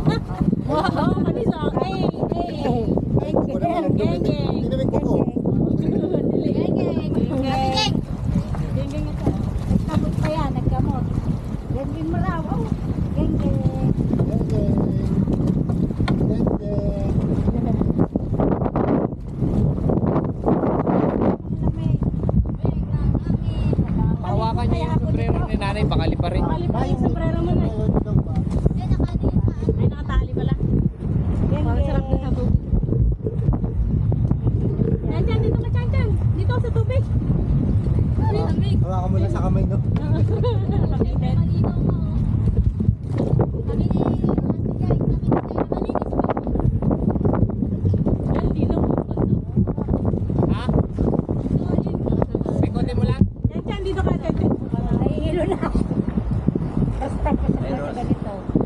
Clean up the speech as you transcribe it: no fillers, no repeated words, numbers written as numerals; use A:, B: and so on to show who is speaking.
A: Wow, kami sa akin. Geng, geng.
B: Tinamig ko ko.
A: Geng, geng. Geng, geng ito. Nagkamot pa yan, nagkamot. Geng, geng mo raw. Oh. Geng, geng.
C: Hawakan niya yung sombrero ni nanay, bakali pa rin.
A: Bakali pa yung sombrero mo na. Ay, nakatali pala. Parang sarap din sa tubig. Yan, dyan, dito ka, dyan, dyan. Dito sa tubig.
B: Hawakan mo lang sa kamay, no?
A: Laki din. Yan, dito.
C: Ha? Pikotin mo lang.
A: Yan, dyan, dito ka, dyan. Nahihilo na. Basta pa sa ganito.